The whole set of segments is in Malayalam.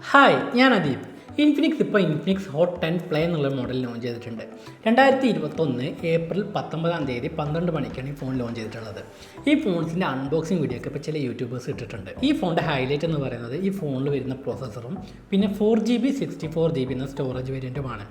ഹായ്, ഞാൻ അദീബ്. ഇൻഫിനിക്സ് ഇപ്പോൾ ഇൻഫിനിക്സ് ഹോട്ട് 10 പ്ലേ എന്നുള്ള മോഡൽ ലോഞ്ച് ചെയ്തിട്ടുണ്ട്. 2021 ഏപ്രിൽ 19 12 മണിക്കാണ് ഈ ഫോൺ ലോഞ്ച് ചെയ്തിട്ടുള്ളത്. ഈ ഫോൺസിൻ്റെ അൺബോക്സിംഗ് വീഡിയോ ഒക്കെ ഇപ്പോൾ ചില യൂട്യൂബേഴ്സ് ഇട്ടിട്ടുണ്ട്. ഈ ഫോണിൻ്റെ ഹൈലൈറ്റ് എന്ന് പറയുന്നത് ഈ ഫോണിൽ വരുന്ന പ്രോസസ്സറും പിന്നെ 4GB 64GB എന്ന സ്റ്റോറേജ് വേരിയൻറ്റുമാണ്.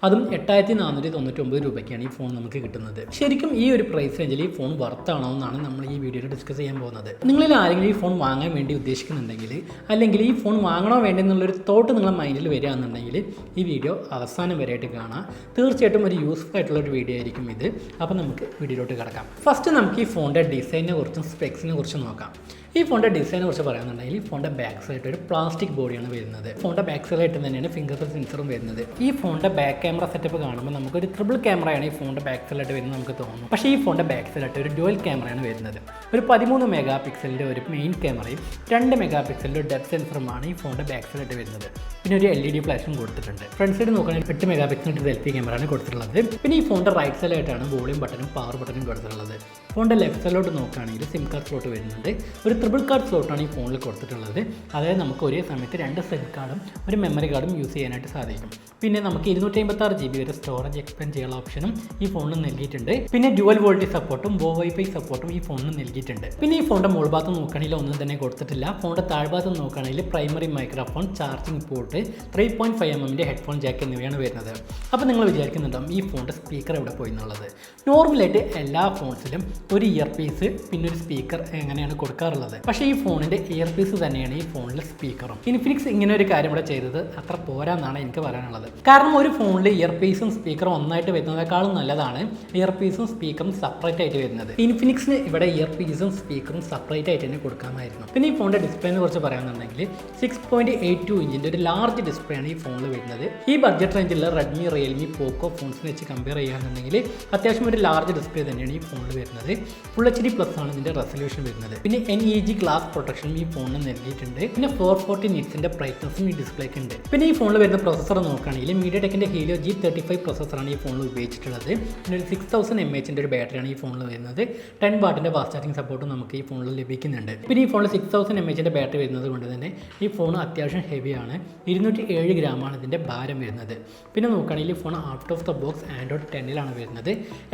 അതും 8499 രൂപയ്ക്കാണ് ഈ ഫോൺ നമുക്ക് കിട്ടുന്നത്. ശരിക്കും ഈ ഒരു പ്രൈസ് റേഞ്ചിൽ ഈ ഫോൺ വർത്താണോ എന്നാണ് നമ്മൾ ഈ വീഡിയോയിൽ ഡിസ്കസ് ചെയ്യാൻ പോകുന്നത്. നിങ്ങളിൽ ആരെങ്കിലും ഈ ഫോൺ വാങ്ങാൻ വേണ്ടി ഉദ്ദേശിക്കുന്നുണ്ടെങ്കിൽ അല്ലെങ്കിൽ ഈ ഫോൺ വാങ്ങണോ വേണ്ടി എന്നുള്ളൊരു തോട്ട് നിങ്ങളുടെ മൈൻഡിൽ വരികയാണെന്നുണ്ടെങ്കിൽ ഈ വീഡിയോ അവസാനം വരെയായിട്ട് കാണാം. തീർച്ചയായിട്ടും ഒരു യൂസ്ഫുൾ ആയിട്ടുള്ളൊരു വീഡിയോ ആയിരിക്കും ഇത്. അപ്പോൾ നമുക്ക് വീഡിയോയിലോട്ട് കിടക്കാം. ഫസ്റ്റ് നമുക്ക് ഈ ഫോണിൻ്റെ ഡിസൈനിനെ കുറിച്ചും സ്പെക്സിനെ കുറിച്ചും നോക്കാം. ഈ ഫോണിൻ്റെ ഡിസൈനെ കുറിച്ച് പറയുകയാണെന്നുണ്ടെങ്കിൽ ഈ ഫോണിൻ്റെ ബാക്ക് സൈഡ് ഒരു പ്ലാസ്റ്റിക് ബോഡിയാണ് വരുന്നത്. ഫോണിൻ്റെ ബാക്ക് സൈഡായിട്ട് തന്നെയാണ് ഫിംഗർ പ്രിന്റ് സെൻസറും വരുന്നത്. ഈ ഫോണിൻ്റെ ബാക്ക് ക്യാമറ സെറ്റപ്പ് കാണുമ്പോൾ നമുക്കൊരു ട്രിപ്പിൾ ക്യാമറയാണ് ഈ ഫോണിൻ്റെ ബാക്ക് സൈഡായിട്ട് വരുന്നത് നമുക്ക് തോന്നും. പക്ഷേ ഈ ഫോണിൻ്റെ ബാക്ക് സൈഡായിട്ട് ഒരു ഡുവൽ ക്യാമറയാണ് വരുന്നത്. ഒരു 13 മെഗാ പിക്സലിൻ്റെ ഒരു മെയിൻ ക്യാമറയും 2 മെഗാ പിക്സലിൻ്റെ ഡെപ്ത് സെൻസറുമാണ് ഈ ഫോണിൻ്റെ ബാക്ക് സൈഡായിട്ട് വരുന്നത്. പിന്നെ ഒരു LED ഫ്ലാഷും കൊടുത്തിട്ടുണ്ട്. ഫ്രണ്ട് സൈഡ് നോക്കുകയാണെങ്കിൽ 8 മെഗാ പിക്സലിൻ്റെ സെൽഫി ക്യാമറയാണ് കൊടുത്തിട്ടുള്ളത്. പിന്നെ ഈ ഫോണിൻ്റെ റൈറ്റ് സൈഡിലായിട്ടാണ് വോളിയം ബട്ടനും പവർ ബട്ടനും കൊടുത്തിട്ടുള്ളത്. ഫോണിൻ്റെ ലെഫ്റ്റ് സൈഡിലോട്ട് നോക്കുകയാണെങ്കിൽ സിം കാർഡ് സ്ലോട്ട് വരുന്നുണ്ട്. ഒരു ട്രിപ്പിൾ കാർഡ് സ്ലോട്ടാണ് ഈ ഫോണിൽ കൊടുത്തിട്ടുള്ളത്. അതായത് നമുക്ക് ഒരേ സമയത്ത് 2 സിം കാർഡും ഒരു മെമ്മറി കാർഡും യൂസ് ചെയ്യാനായിട്ട് സാധിക്കും. പിന്നെ നമുക്ക് 256GB വരെ സ്റ്റോറേജ് എക്സ്പാൻഡ് ചെയ്യാനുള്ള ഓപ്ഷനും ഈ ഫോണിൽ നൽകിയിട്ടുണ്ട്. പിന്നെ ഡ്യുവൽ വോൾട്ടേജ് സപ്പോർട്ടും വൈഫൈ സപ്പോർട്ടും ഈ ഫോണിൽ നൽകിയിട്ടുണ്ട്. പിന്നെ ഈ ഫോണിൻ്റെ മുകൾ ഭാഗത്ത് നോക്കുകയാണെങ്കിൽ ഒന്നും തന്നെ കൊടുത്തിട്ടില്ല. ഫോണിൻ്റെ താഴ്ഭാഗത്ത് നോക്കുകയാണെങ്കിൽ primary microphone, charging port, 3.5mm headphone Jack എന്നിവയാണ് വരുന്നത്. അപ്പോൾ നിങ്ങൾ വിചാരിക്കുന്നുണ്ടാവും ഈ ഫോണിൻ്റെ സ്പീക്കർ എവിടെ പോയി എന്നുള്ളത്. നോർമലായിട്ട് എല്ലാ ഫോൺസിലും ഒരു ഇയർ പീസ് പിന്നെ ഒരു സ്പീക്കർ എങ്ങനെയാണ് കൊടുക്കാറുള്ളത്. പക്ഷേ ഈ ഫോണിൻ്റെ ഇയർ പീസ് തന്നെയാണ് ഈ ഫോണിലെ സ്പീക്കറും. ഇൻഫിനിക്സ് ഇങ്ങനെ ഒരു കാര്യം ഇവിടെ ചെയ്തത് അത്ര പോരാന്നാണ് എനിക്ക് പറയാനുള്ളത്. കാരണം ഒരു ഫോണിൽ ഇയർ പീസും സ്പീക്കറും ഒന്നായിട്ട് വരുന്നതിനേക്കാളും നല്ലതാണ് ഇയർ പീസും സ്പീക്കറും സെപ്പറേറ്റ് ആയിട്ട് വരുന്നത്. ഇൻഫിനിക്സിന് ഇവിടെ ഇയർ പീസും സ്പീക്കറും സെപ്പറേറ്റ് ആയിട്ട് തന്നെ കൊടുക്കാമായിരുന്നു. പിന്നെ ഈ ഫോണിൻ്റെ ഡിസ്പ്ലേനെ കുറിച്ച് പറയുകയാണെന്നുണ്ടെങ്കിൽ 6.82 ഇഞ്ചിൻ്റെ ഒരു ലാർജ് ഡിസ്പ്ലേ ആണ് ഈ ഫോണിൽ വരുന്നത്. ഈ ബഡ്ജറ്റ് റേഞ്ചിലുള്ള റെഡ്മി, റിയൽമി, പോക്കോ ഫോൺസിനെ വെച്ച് കമ്പയർ ചെയ്യുകയാണെന്നുണ്ടെങ്കിൽ അത്യാവശ്യം ഒരു ലാർജ് ഡിസ്പ്ലേ തന്നെയാണ് ഈ ഫോണിൽ വരുന്നത്. ഫുൾ HD+ ആണ് ഇതിൻ്റെ റെസൊല്യൂഷൻ വരുന്നത്. പിന്നെ NEG ഗ്ലാസ് പ്രൊട്ടക്ഷനും ഈ ഫോണിന് നൽകിയിട്ടുണ്ട്. പിന്നെ 440 നിറ്റ്സിൻ്റെ ബ്രൈറ്റ്നസും ഈ ഡിസ്പ്ലേക്ക് ഉണ്ട്. പിന്നെ ഈ ഫോണിൽ വരുന്ന പ്രോസസ്സർ നോക്കുകയാണെങ്കിൽ MediaTekൻ്റെ Helio G35 പ്രോസസ്സറാണ് ഈ ഫോണിൽ ഉപയോഗിച്ചിട്ടുള്ളത്. പിന്നെ ഒരു 6000 mAh ഒരു ബാറ്ററിയാണ് ഈ ഫോണിൽ വരുന്നത്. 10 വാട്ടിൻ്റെ ഫാസ്റ്റ് ചാർജിംഗ് സപ്പോർട്ടും നമുക്ക് ഈ ഫോണിൽ ലഭിക്കുന്നുണ്ട്. പിന്നെ ഈ ഫോണിൽ 6000 mAh ബാറ്ററി വരുന്നത് കൊണ്ട് തന്നെ ഈ ഫോൺ അത്യാവശ്യം ഹെവിയാണ്. 207 ഗ്രാമാണ് ഇതിൻ്റെ ഭാരം വരുന്നത്. പിന്നെ നോക്കുകയാണെങ്കിൽ ഈ phone out of the box Android 10 വരുന്നത്.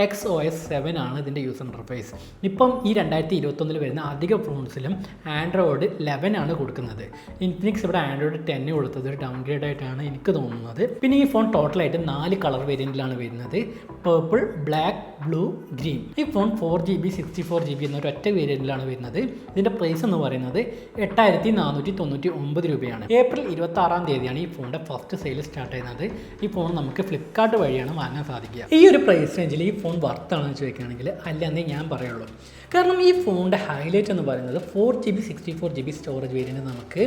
XOS 7 ആണ് ഇതിൻ്റെ യൂസർ ഇൻ്റർഫേസ്. ഇപ്പം ഈ 2021 വരുന്ന അധിക ഫോൺസിലും Android 11 ആണ് കൊടുക്കുന്നത്. ഇൻഫിനിക്സ് ഇവിടെ Android 10 കൊടുത്തത് ഒരു ഡൗൺഗ്രേഡ് ആയിട്ടാണ് എനിക്ക് തോന്നുന്നത്. പിന്നെ ഈ ഫോൺ ടോട്ടലായിട്ട് 4 കളർ വേരിയൻറ്റിലാണ് വരുന്നത്. Purple, black, blue, green. ഈ ഫോൺ 4GB 64GB എന്നൊരു ഒറ്റ വേരിയൻറ്റിലാണ് വരുന്നത്. ഇതിൻ്റെ പ്രൈസ് എന്ന് പറയുന്നത് 8499 രൂപയാണ്. ഏപ്രിൽ 26 ഈ ഫോണിൻ്റെ ഫസ്റ്റ് സെയിൽ സ്റ്റാർട്ട് ചെയ്യുന്നത്. ഈ ഫോൺ നമുക്ക് ഫ്ലിപ്കാർട്ട് വഴിയാണ് വാങ്ങാൻ സാധിക്കുക. ഈ ഒരു പ്രൈസ് റേഞ്ചിൽ ഈ ഫോൺ വർത്താണെന്ന് ചോദിക്കുകയാണെങ്കിൽ അല്ലെന്നേ ഞാൻ പറയുള്ളൂ. കാരണം ഈ ഫോണിൻ്റെ ഹൈലൈറ്റ് എന്ന് പറയുന്നത് 4GB 64GB സ്റ്റോറേജ് വേരിയൻറ്റ് നമുക്ക്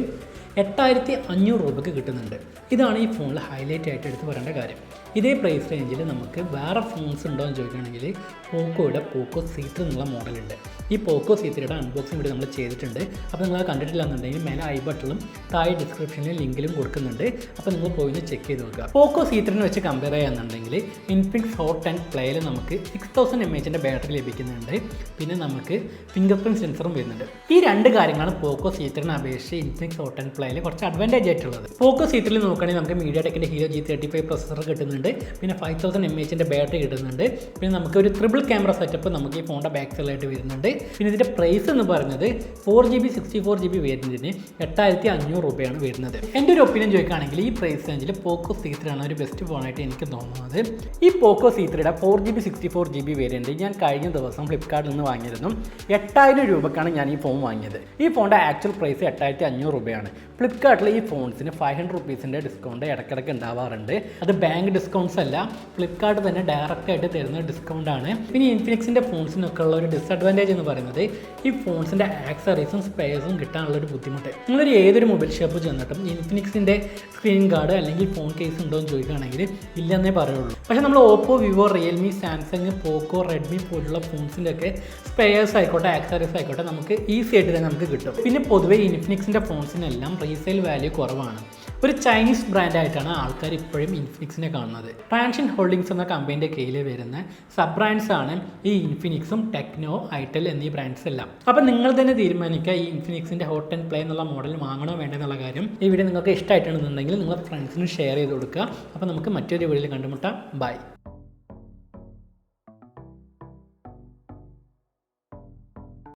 8500 രൂപയ്ക്ക് കിട്ടുന്നുണ്ട്. ഇതാണ് ഈ ഫോണിൽ ഹൈലൈറ്റ് ആയിട്ട് എടുത്ത് പറയേണ്ട കാര്യം. ഇതേ പ്രൈസ് റേഞ്ചിൽ നമുക്ക് വേറെ ഫോൺസ് ഉണ്ടോ എന്ന് ചോദിക്കുകയാണെങ്കിൽ പോക്കോയുടെ പോക്കോ C3 എന്നുള്ള മോഡലുണ്ട്. ഈ പോക്കോ C3യുടെ അൺബോക്സിംഗ് വീഡിയോ നമ്മൾ ചെയ്തിട്ടുണ്ട്. അപ്പോൾ നിങ്ങൾ കണ്ടിട്ടില്ല എന്നുണ്ടെങ്കിൽ മേലെ ഐ ബട്ടണിലും താഴെ ഡിസ്ക്രിപ്ഷനിൽ ലിങ്കിലും കൊടുക്കുന്നുണ്ട്. അപ്പോൾ നിങ്ങൾ പോയി ചെക്ക് ചെയ്ത് നോക്കുക. പോക്കോ C3 വെച്ച് കമ്പയർ ചെയ്യുകയാണെന്നുണ്ടെങ്കിൽ ഇൻഫിനിക്സ് ഹോട്ട് 10 പ്ലേയിൽ നമുക്ക് 6000 mAh ബാറ്ററി ലഭിക്കുന്നുണ്ട്. പിന്നെ നമുക്ക് ഫിംഗർ പ്രിന്റ് സെൻസറും വരുന്നുണ്ട്. ഈ രണ്ട് കാര്യങ്ങളാണ് പോക്കോ C3 അപേക്ഷിച്ച് ഇൻഫിനിക്സ് ഹോട്ട് 10 പ്ലേയിൽ കുറച്ച് അഡ്വാൻറ്റേജ് ആയിട്ടുള്ളത്. പോക്കോ C3 നോക്കുകയാണെങ്കിൽ നമുക്ക് MediaTekൻ്റെ Helio G35 പ്രോസസ്സർ കിട്ടുന്നുണ്ട്. പിന്നെ 5000 mAh ബാറ്ററി കിട്ടുന്നുണ്ട്. പിന്നെ നമുക്ക് ഒരു ട്രിപ്പിൾ ക്യാമറ സെറ്റപ്പ് നമുക്ക് ഈ ഫോണിൻ്റെ ബാക്ക് സൈഡിലായിട്ട് വരുന്നുണ്ട്. പിന്നെ ഇതിൻ്റെ പ്രൈസ് എന്ന് പറയുന്നത് 4GB 64GB വേരിയൻറ്റിന് 8500 രൂപയാണ് വരുന്നത്. എൻ്റെ ഒരു ഒപ്പീനിയൻ ചോദിക്കുകയാണെങ്കിൽ ഈ പ്രൈസ് റേഞ്ചിൽ പോക്കോ C3 ആണ് ഒരു ബെസ്റ്റ് ഫോണായിട്ട് എനിക്ക് തോന്നുന്നത്. ഈ പോക്കോ C3യുടെ 4GB 64GB വേരിയൻറ്റ് ഞാൻ കഴിഞ്ഞ ദിവസം ഫ്ലിപ്കാർട്ടിൽ നിന്ന് വാങ്ങിയിരുന്നു. 8000 രൂപക്കാണ് ഞാൻ ഈ ഫോൺ വാങ്ങിയത്. ഈ ഫോണിൻ്റെ ആക്ച്വൽ പ്രൈസ് 8500 രൂപയാണ്. ഫ്ലിപ്കാർട്ടിൽ ഈ ഫോൺസിന് 500 റുപ്പീസിൻ്റെ ഡിസ്കൗണ്ട് ഇടയ്ക്കിടയ്ക്ക് ഉണ്ടാവാറുണ്ട്. അത് ബാങ്ക് ഡിസ്കൗണ്ട്സ് അല്ല, ഫ്ലിപ്കാർട്ട് തന്നെ ഡയറക്റ്റ് ആയിട്ട് തരുന്ന ഡിസ്കൗണ്ടാണ്. പിന്നെ ഇൻഫിനിക്സിൻ്റെ ഫോൺസിനൊക്കെ ഉള്ള ഒരു ഡിസഡ്വാൻറ്റേജ് എന്ന് പറയുന്നത് ഈ ഫോൺസിൻ്റെ ആക്സറീസും സ്പെയർസും കിട്ടാനുള്ളൊരു ബുദ്ധിമുട്ട്. നിങ്ങളൊരു ഏതൊരു മൊബൈൽ ഷോപ്പ് ചെന്നിട്ടും ഇൻഫിനിക്സിൻ്റെ സ്ക്രീൻ ഗാർഡ് അല്ലെങ്കിൽ ഫോൺ കേസ് ഉണ്ടോ എന്ന് ചോദിക്കുകയാണെങ്കിൽ ഇല്ലെന്നേ പറയുള്ളൂ. പക്ഷേ നമ്മൾ ഓപ്പോ, വിവോ, റിയൽമി, സാംസങ്, പോക്കോ, റെഡ്മി പോലുള്ള ഫോൺസിൻ്റെ ഒക്കെ സ്പെയർസ് ആയിക്കോട്ടെ ആക്സറീസ് ആയിക്കോട്ടെ നമുക്ക് ഈസി ആയിട്ട് തന്നെ നമുക്ക് കിട്ടും. പിന്നെ പൊതുവേ ഇൻഫിനിക്സിൻ്റെ ഫോൺസിനെല്ലാം റീസെയിൽ വാല്യൂ കുറവാണ്. ഒരു ചൈനീസ് ബ്രാൻഡായിട്ടാണ് ആൾക്കാർ ഇപ്പോഴും ഇൻഫിനിക്സിനെ കാണുന്നത്. ട്രാൻഷൻ ഹോൾഡിങ്സ് എന്ന കമ്പനിയുടെ കീഴിൽ വരുന്ന സബ് ബ്രാൻഡ്സ് ആണ് ഈ ഇൻഫിനിക്സും ടെക്നോ, ഐറ്റൽ എന്നീ ബ്രാൻഡ്സ് എല്ലാം. അപ്പോൾ നിങ്ങൾ തന്നെ തീരുമാനിക്കുക ഈ ഇൻഫിനിക്സിൻ്റെ ഹോട്ട് ആൻഡ് പ്ലേ എന്നുള്ള മോഡൽ വാങ്ങണോ വേണ്ടെന്നുള്ള കാര്യം. ഈ വീഡിയോ നിങ്ങൾക്ക് ഇഷ്ടമായിട്ടുണ്ടെന്നുണ്ടെങ്കിൽ നിങ്ങൾ ഫ്രണ്ട്സിന് ഷെയർ ചെയ്ത് കൊടുക്കുക. അപ്പോൾ നമുക്ക് മറ്റൊരു വീഡിയോയിൽ കണ്ടുമുട്ടാം. ബൈ.